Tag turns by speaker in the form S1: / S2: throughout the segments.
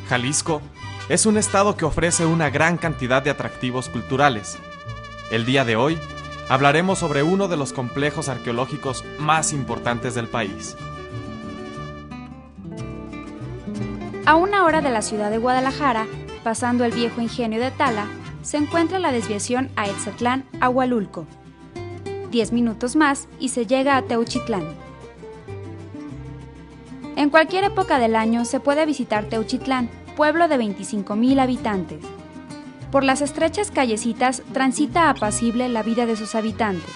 S1: Jalisco es un estado que ofrece una gran cantidad de atractivos culturales. El día de hoy hablaremos sobre uno de los complejos arqueológicos más importantes del país.
S2: A una hora de la ciudad de Guadalajara, pasando el viejo ingenio de Tala, se encuentra la desviación a Etzatlán, Ahualulco. 10 minutos más y se llega a Teuchitlán. En cualquier época del año se puede visitar Teuchitlán, pueblo de 25,000 habitantes. Por las estrechas callecitas transita apacible la vida de sus habitantes.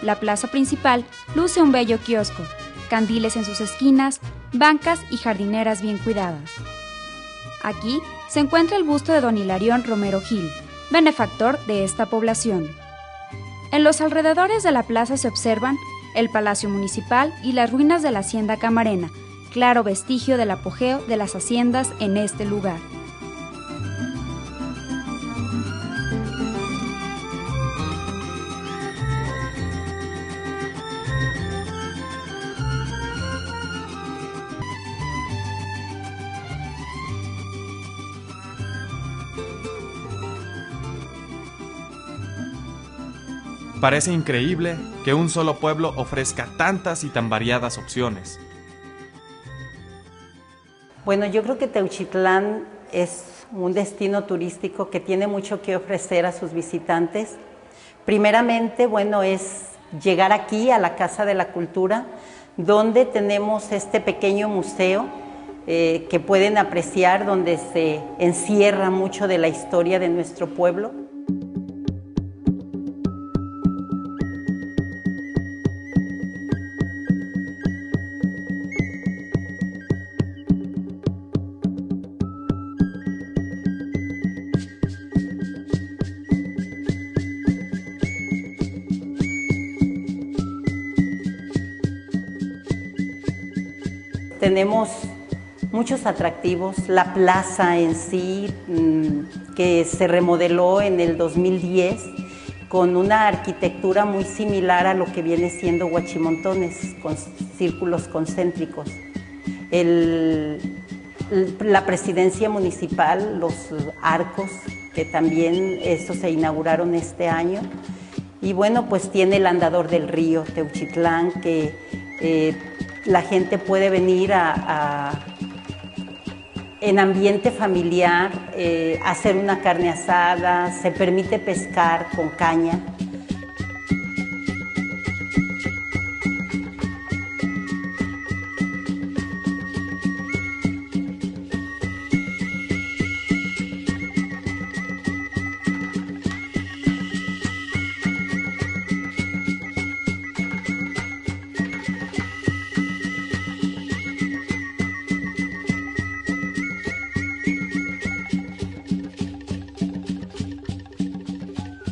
S2: La plaza principal luce un bello kiosco, candiles en sus esquinas, bancas y jardineras bien cuidadas. Aquí se encuentra el busto de don Hilarión Romero Gil, benefactor de esta población. En los alrededores de la plaza se observan el Palacio Municipal y las ruinas de la Hacienda Camarena, claro vestigio del apogeo de las haciendas en este lugar.
S1: Parece increíble que un solo pueblo ofrezca tantas y tan variadas opciones.
S3: Bueno, yo creo que Teuchitlán es un destino turístico que tiene mucho que ofrecer a sus visitantes. Primeramente, bueno, es llegar aquí a la Casa de la Cultura, donde tenemos este pequeño museo que pueden apreciar, donde se encierra mucho de la historia de nuestro pueblo. Tenemos muchos atractivos, la plaza en sí, que se remodeló en el 2010 con una arquitectura muy similar a lo que viene siendo Huachimontones, con círculos concéntricos. La presidencia municipal, los arcos, que también estos se inauguraron este año. Y bueno, pues tiene el andador del río Teuchitlán, que la gente puede venir en ambiente familiar, hacer una carne asada, se permite pescar con caña.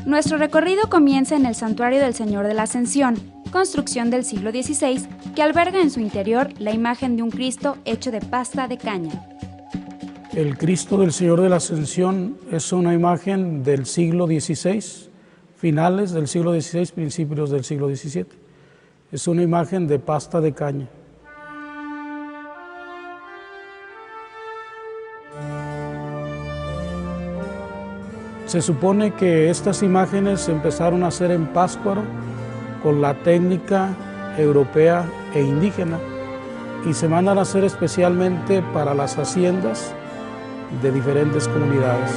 S2: Nuestro recorrido comienza en el Santuario del Señor de la Ascensión, construcción del siglo XVI, que alberga en su interior la imagen de un Cristo hecho de pasta de caña.
S4: El Cristo del Señor de la Ascensión es una imagen del siglo XVI, finales del siglo XVI, principios del siglo XVII. Es una imagen de pasta de caña. Se supone que estas imágenes se empezaron a hacer en Pátzcuaro con la técnica europea e indígena y se mandan a hacer especialmente para las haciendas de diferentes comunidades.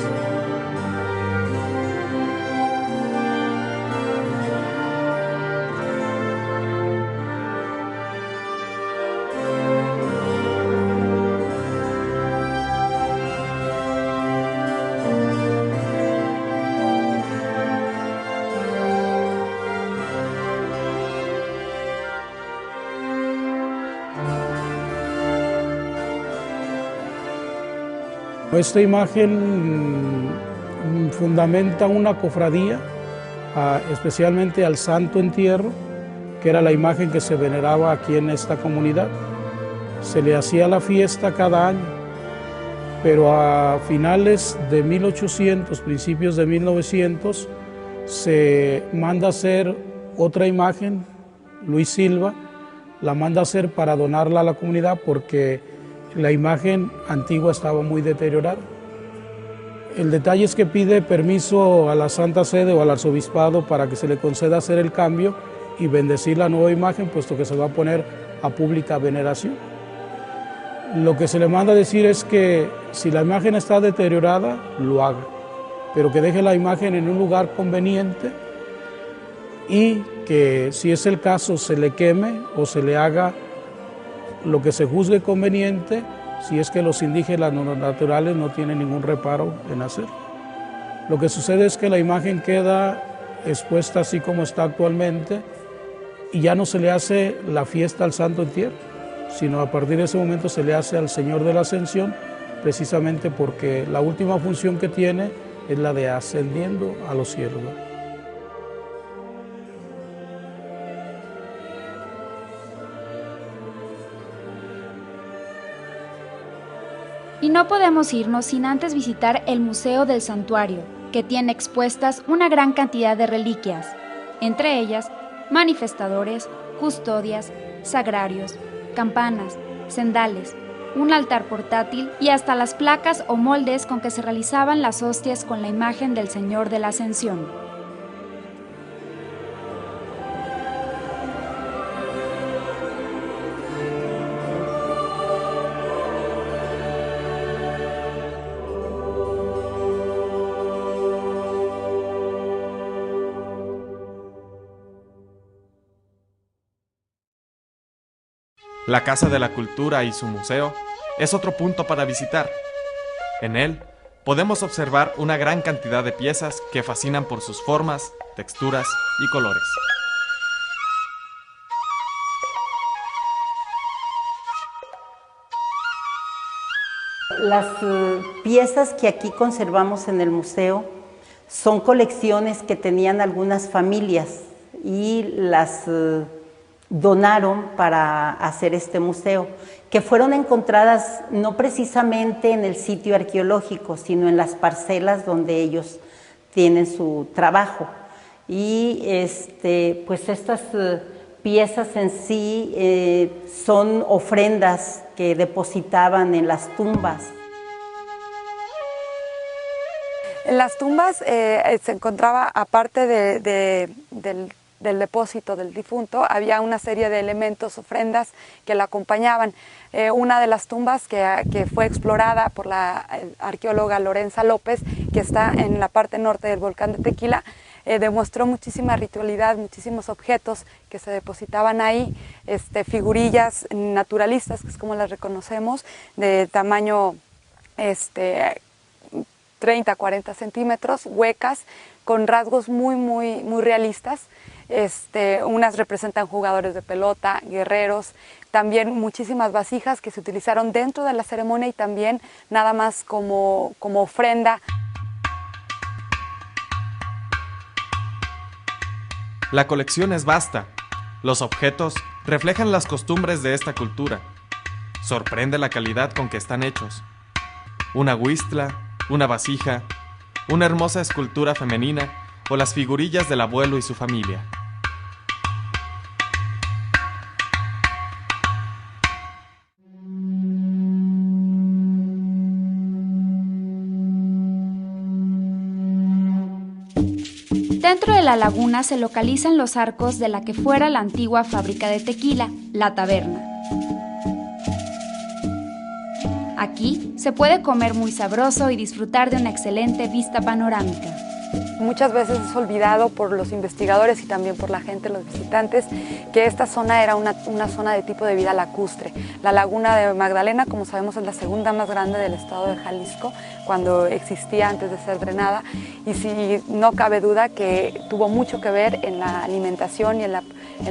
S4: Esta imagen fundamenta una cofradía, especialmente al Santo Entierro, que era la imagen que se veneraba aquí en esta comunidad. Se le hacía la fiesta cada año pero a finales de 1800, principios de 1900, se manda a hacer otra imagen. Luis Silva la manda a hacer para donarla a la comunidad porque la imagen antigua estaba muy deteriorada. El detalle es que pide permiso a la Santa Sede o al Arzobispado para que se le conceda hacer el cambio y bendecir la nueva imagen, puesto que se va a poner a pública veneración. Lo que se le manda a decir es que si la imagen está deteriorada, lo haga, pero que deje la imagen en un lugar conveniente y que si es el caso se le queme o se le haga lo que se juzgue conveniente, si es que los indígenas no naturales no tienen ningún reparo en hacerlo. Lo que sucede es que la imagen queda expuesta así como está actualmente y ya no se le hace la fiesta al Santo Entierro, sino a partir de ese momento se le hace al Señor de la Ascensión, precisamente porque la última función que tiene es la de ascendiendo a los cielos.
S2: Y no podemos irnos sin antes visitar el Museo del Santuario, que tiene expuestas una gran cantidad de reliquias, entre ellas manifestadores, custodias, sagrarios, campanas, cendales, un altar portátil y hasta las placas o moldes con que se realizaban las hostias con la imagen del Señor de la Ascensión.
S1: La Casa de la Cultura y su museo es otro punto para visitar. En él podemos observar una gran cantidad de piezas que fascinan por sus formas, texturas y colores.
S3: Las piezas que aquí conservamos en el museo son colecciones que tenían algunas familias y las donaron para hacer este museo, que fueron encontradas no precisamente en el sitio arqueológico, sino en las parcelas donde ellos tienen su trabajo. Y pues estas piezas en sí son ofrendas que depositaban en las tumbas.
S5: En las tumbas se encontraba, aparte del depósito del difunto, había una serie de elementos, ofrendas que la acompañaban. Una de las tumbas que fue explorada por la arqueóloga Lorenza López, que está en la parte norte del volcán de Tequila, demostró muchísima ritualidad, muchísimos objetos que se depositaban ahí, figurillas naturalistas, que es como las reconocemos, de tamaño 30, 40 centímetros, huecas, con rasgos muy realistas. Unas representan jugadores de pelota, guerreros, también muchísimas vasijas que se utilizaron dentro de la ceremonia y también nada más como ofrenda.
S1: La colección es vasta. Los objetos reflejan las costumbres de esta cultura. Sorprende la calidad con que están hechos. Una huistla, una vasija, una hermosa escultura femenina o las figurillas del abuelo y su familia.
S2: Dentro de la laguna se localizan los arcos de la que fuera la antigua fábrica de tequila, La Taberna. Aquí se puede comer muy sabroso y disfrutar de una excelente vista panorámica.
S5: Muchas veces es olvidado por los investigadores y también por la gente, los visitantes, que esta zona era una zona de tipo de vida lacustre. La laguna de Magdalena, como sabemos, es la segunda más grande del estado de Jalisco, cuando existía antes de ser drenada, y sí, no cabe duda que tuvo mucho que ver en la alimentación y en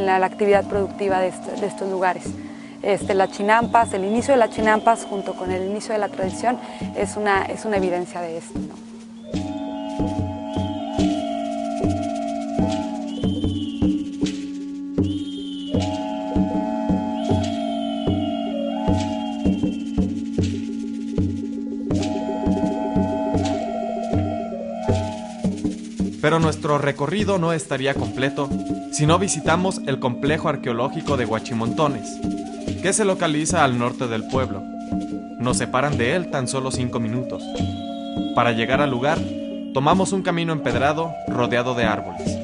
S5: la actividad productiva de estos lugares. Las chinampas, el inicio de las chinampas junto con el inicio de la tradición es una evidencia de esto, ¿no?
S1: Pero nuestro recorrido no estaría completo si no visitamos el complejo arqueológico de Huachimontones, que se localiza al norte del pueblo. Nos separan de él tan solo 5 minutos. Para llegar al lugar, tomamos un camino empedrado rodeado de árboles.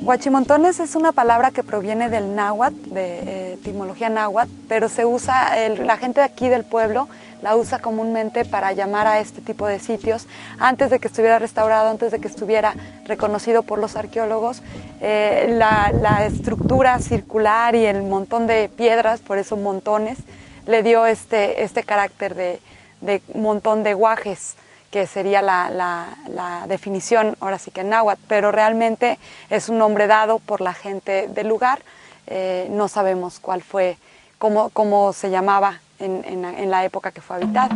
S5: Huachimontones es una palabra que proviene del náhuatl, de etimología náhuatl, pero se usa, la gente de aquí del pueblo la usa comúnmente para llamar a este tipo de sitios. Antes de que estuviera restaurado, antes de que estuviera reconocido por los arqueólogos, la estructura circular y el montón de piedras, por eso montones, le dio este carácter de montón de guajes, que sería la definición, ahora sí que en náhuatl, pero realmente es un nombre dado por la gente del lugar. No sabemos cuál fue, cómo se llamaba en la época que fue habitado.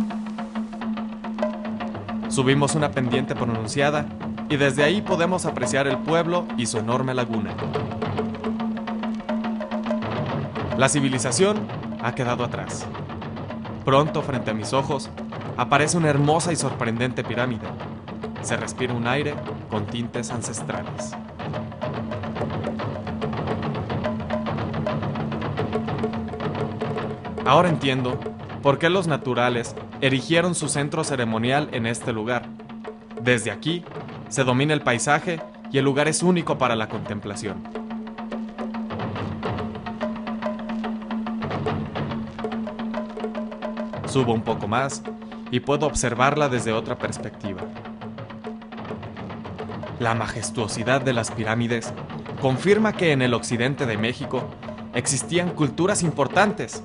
S1: Subimos una pendiente pronunciada y desde ahí podemos apreciar el pueblo y su enorme laguna. La civilización ha quedado atrás. Pronto, frente a mis ojos, aparece una hermosa y sorprendente pirámide. Se respira un aire con tintes ancestrales. Ahora entiendo por qué los naturales erigieron su centro ceremonial en este lugar. Desde aquí se domina el paisaje y el lugar es único para la contemplación. Subo un poco más y puedo observarla desde otra perspectiva. La majestuosidad de las pirámides confirma que en el occidente de México existían culturas importantes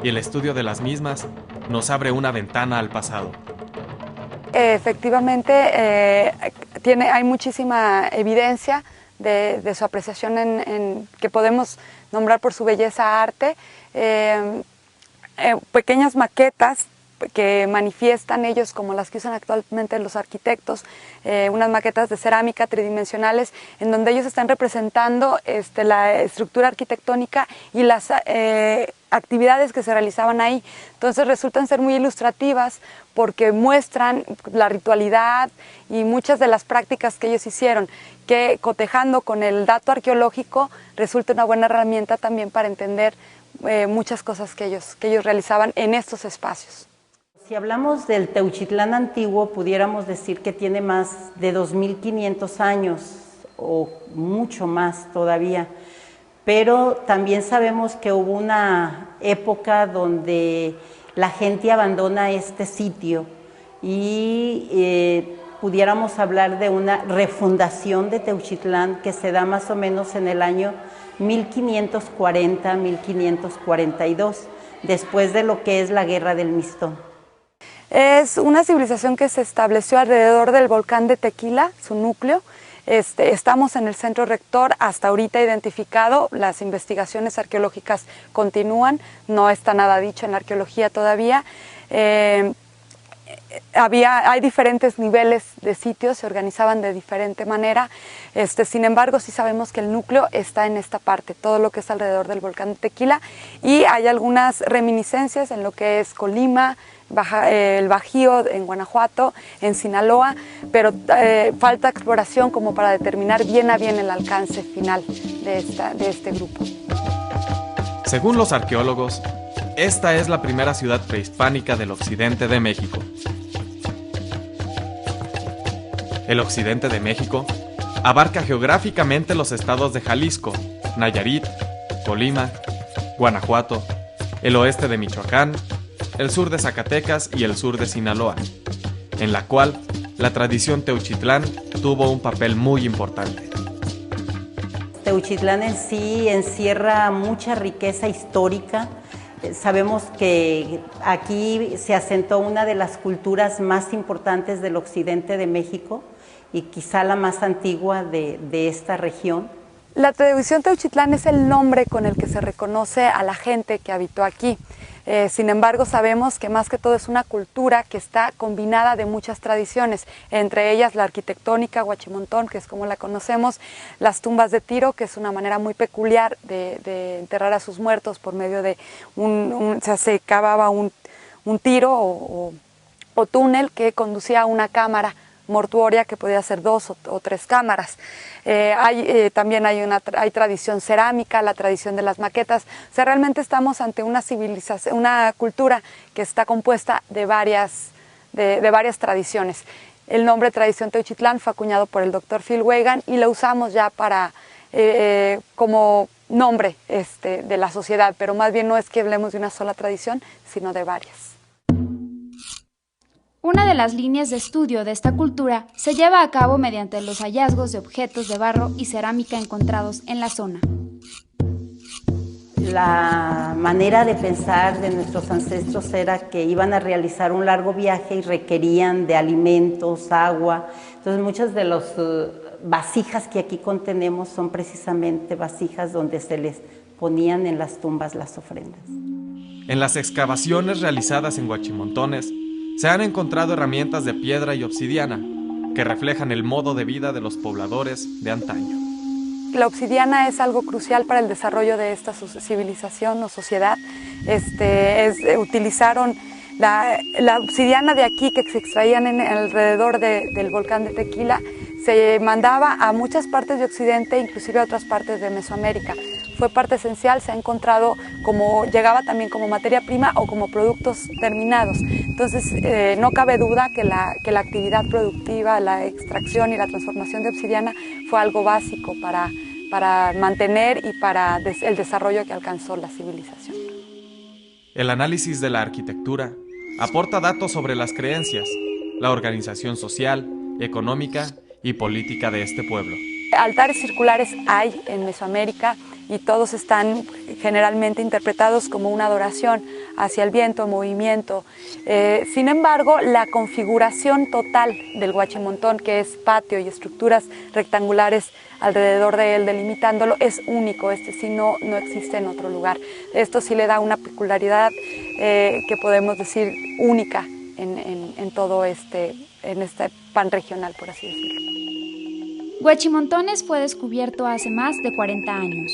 S1: y el estudio de las mismas nos abre una ventana al pasado.
S5: Efectivamente, hay muchísima evidencia de su apreciación que podemos nombrar por su belleza arte. Pequeñas maquetas que manifiestan ellos como las que usan actualmente los arquitectos, unas maquetas de cerámica tridimensionales en donde ellos están representando la estructura arquitectónica y las actividades que se realizaban ahí. Entonces resultan ser muy ilustrativas porque muestran la ritualidad y muchas de las prácticas que ellos hicieron, que cotejando con el dato arqueológico resulta una buena herramienta también para entender muchas cosas que ellos realizaban en estos espacios.
S3: Si hablamos del Teuchitlán antiguo, pudiéramos decir que tiene más de 2.500 años o mucho más todavía, pero también sabemos que hubo una época donde la gente abandona este sitio y pudiéramos hablar de una refundación de Teuchitlán que se da más o menos en el año 1540-1542, después de lo que es la Guerra del Mistón.
S5: Es una civilización que se estableció alrededor del volcán de Tequila, su núcleo. Estamos en el centro rector, hasta ahorita identificado, las investigaciones arqueológicas continúan, no está nada dicho en la arqueología todavía. Hay diferentes niveles de sitios, se organizaban de diferente manera, sin embargo sí sabemos que el núcleo está en esta parte, todo lo que es alrededor del volcán de Tequila, y hay algunas reminiscencias en lo que es Colima, el Bajío en Guanajuato, en Sinaloa, pero falta exploración como para determinar bien a bien el alcance final de este grupo.
S1: Según los arqueólogos, esta es la primera ciudad prehispánica del occidente de México. El occidente de México abarca geográficamente los estados de Jalisco, Nayarit, Colima, Guanajuato, el oeste de Michoacán, el sur de Zacatecas y el sur de Sinaloa, en la cual la tradición Teuchitlán tuvo un papel muy importante.
S3: Teuchitlán en sí encierra mucha riqueza histórica. Sabemos que aquí se asentó una de las culturas más importantes del occidente de México y quizá la más antigua de esta región. La tradición Teuchitlán es el nombre con el que se reconoce a la gente que habitó aquí.
S5: Sin embargo, sabemos que más que todo es una cultura que está combinada de muchas tradiciones, entre ellas la arquitectónica, Huachimontón, que es como la conocemos, las tumbas de tiro, que es una manera muy peculiar de enterrar a sus muertos por medio de se cavaba un tiro o túnel que conducía a una cámara mortuoria que podía ser 2 o 3 cámaras. También hay tradición cerámica, la tradición de las maquetas. O sea, realmente estamos ante una civilización, una cultura que está compuesta de varias tradiciones. El nombre Tradición Teuchitlán fue acuñado por el Dr. Phil Weigand y lo usamos ya como nombre de la sociedad, pero más bien no es que hablemos de una sola tradición, sino de varias.
S2: Una de las líneas de estudio de esta cultura se lleva a cabo mediante los hallazgos de objetos de barro y cerámica encontrados en la zona.
S3: La manera de pensar de nuestros ancestros era que iban a realizar un largo viaje y requerían de alimentos, agua. Entonces muchas de las vasijas que aquí contenemos son precisamente vasijas donde se les ponían en las tumbas las ofrendas.
S1: En las excavaciones realizadas en Huachimontones se han encontrado herramientas de piedra y obsidiana que reflejan el modo de vida de los pobladores de antaño.
S5: La obsidiana es algo crucial para el desarrollo de esta civilización o sociedad. Utilizaron la obsidiana de aquí que se extraían alrededor del volcán de Tequila, se mandaba a muchas partes de Occidente, inclusive a otras partes de Mesoamérica. Fue parte esencial, se ha encontrado llegaba también como materia prima o como productos terminados. Entonces no cabe duda que la actividad productiva, la extracción y la transformación de obsidiana fue algo básico para mantener y para el desarrollo que alcanzó la civilización.
S1: El análisis de la arquitectura aporta datos sobre las creencias, la organización social, económica y política de este pueblo.
S5: Altares circulares hay en Mesoamérica y todos están generalmente interpretados como una adoración hacia el viento, movimiento. Sin embargo, la configuración total del Huachimontón, que es patio y estructuras rectangulares alrededor de él, delimitándolo, es único. Sí no existe en otro lugar. Esto sí le da una peculiaridad que podemos decir única en todo este pan regional, por así decirlo.
S2: Huachimontones fue descubierto hace más de 40 años.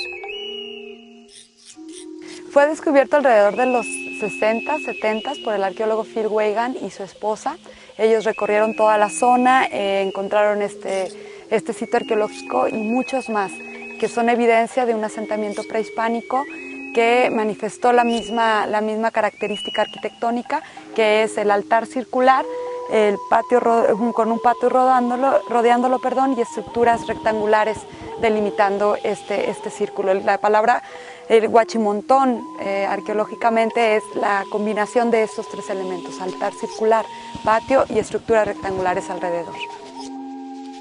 S5: Fue descubierto alrededor de los 60, 70 por el arqueólogo Phil Weigand y su esposa. Ellos recorrieron toda la zona, encontraron este sitio arqueológico y muchos más, que son evidencia de un asentamiento prehispánico que manifestó la misma característica arquitectónica, que es el altar circular, el patio con un patio rodeándolo, y estructuras rectangulares delimitando este círculo. La palabra Huachimontón arqueológicamente es la combinación de estos 3 elementos: altar circular, patio y estructuras rectangulares alrededor.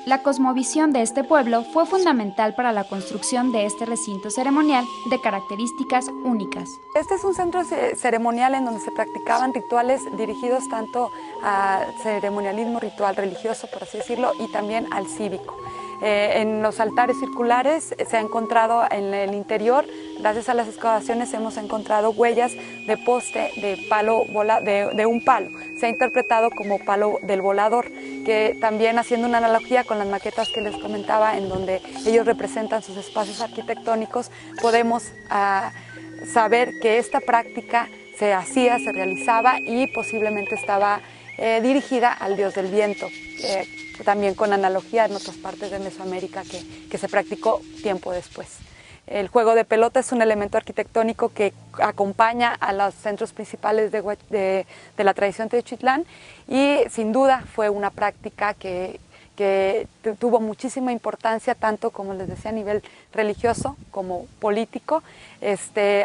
S2: La cosmovisión de este pueblo fue fundamental para la construcción de este recinto ceremonial de características únicas.
S5: Este es un centro ceremonial en donde se practicaban rituales dirigidos tanto al ceremonialismo ritual religioso, por así decirlo, y también al cívico. En los altares circulares se ha encontrado en el interior, gracias a las excavaciones hemos encontrado huellas de poste de un palo. Se ha interpretado como palo del volador, que también, haciendo una analogía con las maquetas que les comentaba, en donde ellos representan sus espacios arquitectónicos, podemos saber que esta práctica se realizaba y posiblemente estaba dirigida al dios del viento, también con analogía en otras partes de Mesoamérica que se practicó tiempo después. El juego de pelota es un elemento arquitectónico que acompaña a los centros principales de la tradición Teuchitlán y sin duda fue una práctica que tuvo muchísima importancia, tanto, como les decía, a nivel religioso como político.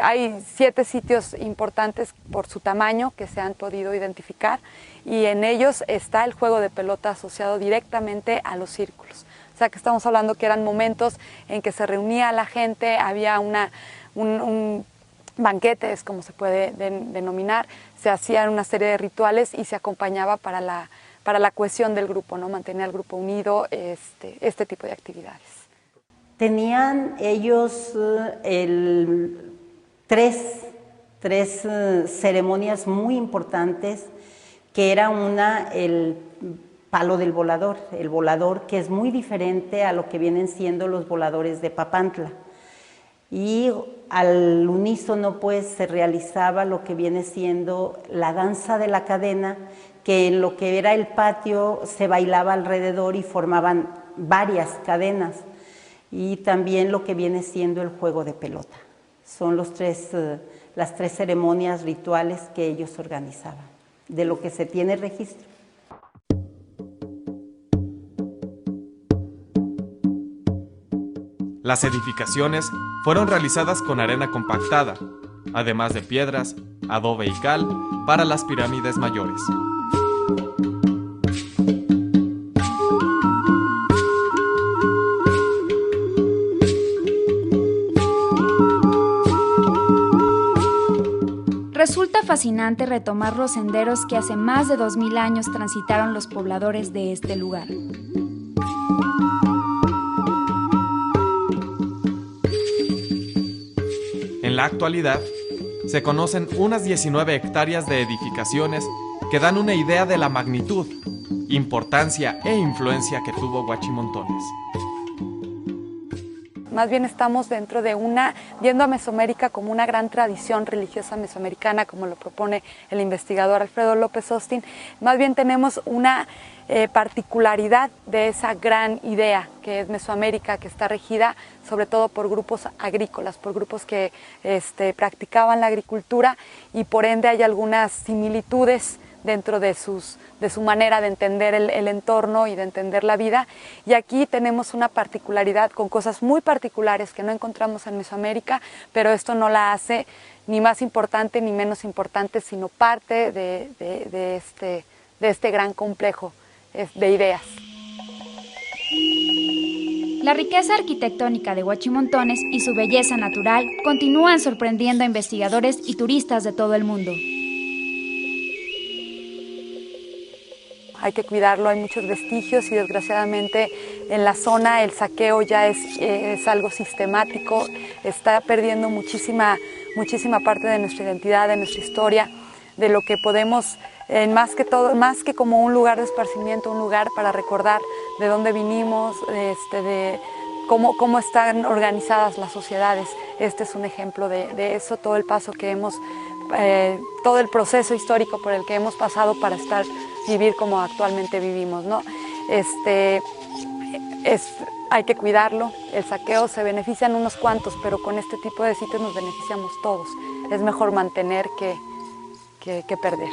S5: Hay 7 sitios importantes por su tamaño que se han podido identificar y en ellos está el juego de pelota asociado directamente a los círculos. O sea que estamos hablando que eran momentos en que se reunía la gente, había un banquete, es como se puede denominar, se hacían una serie de rituales y se acompañaba para la cohesión del grupo, ¿no? Mantener al grupo unido, este tipo de actividades.
S3: Tenían ellos 3 tres ceremonias muy importantes, que era una, el palo del volador, el volador que es muy diferente a lo que vienen siendo los voladores de Papantla. Y al unísono pues se realizaba lo que viene siendo la danza de la cadena, que en lo que era el patio se bailaba alrededor y formaban varias cadenas, y también lo que viene siendo el juego de pelota. Son las tres ceremonias rituales que ellos organizaban, de lo que se tiene registro.
S1: Las edificaciones fueron realizadas con arena compactada, además de piedras, adobe y cal para las pirámides mayores.
S2: Resulta fascinante retomar los senderos que hace más de 2000 años transitaron los pobladores de este lugar.
S1: En la actualidad, se conocen unas 19 hectáreas de edificaciones que dan una idea de la magnitud, importancia e influencia que tuvo Huachimontones.
S5: Más bien estamos dentro de viendo a Mesoamérica como una gran tradición religiosa mesoamericana, como lo propone el investigador Alfredo López Austin. Más bien tenemos una particularidad de esa gran idea que es Mesoamérica, que está regida sobre todo por grupos agrícolas, por grupos que practicaban la agricultura, y por ende hay algunas similitudes dentro de su manera de entender el entorno y de entender la vida. Y aquí tenemos una particularidad con cosas muy particulares que no encontramos en Mesoamérica, pero esto no la hace ni más importante ni menos importante, sino parte de este gran complejo de ideas.
S2: La riqueza arquitectónica de Huachimontones y su belleza natural continúan sorprendiendo a investigadores y turistas de todo el mundo.
S5: Hay que cuidarlo, hay muchos vestigios y desgraciadamente en la zona el saqueo ya es algo sistemático, está perdiendo muchísima parte de nuestra identidad, de nuestra historia, de lo que podemos, más que como un lugar de esparcimiento, un lugar para recordar de dónde vinimos, de cómo están organizadas las sociedades. Este es un ejemplo de eso, todo el paso que todo el proceso histórico por el que hemos pasado para vivir como actualmente vivimos, ¿no? Hay que cuidarlo, el saqueo se benefician unos cuantos, pero con este tipo de sitios nos beneficiamos todos. Es mejor mantener que perder.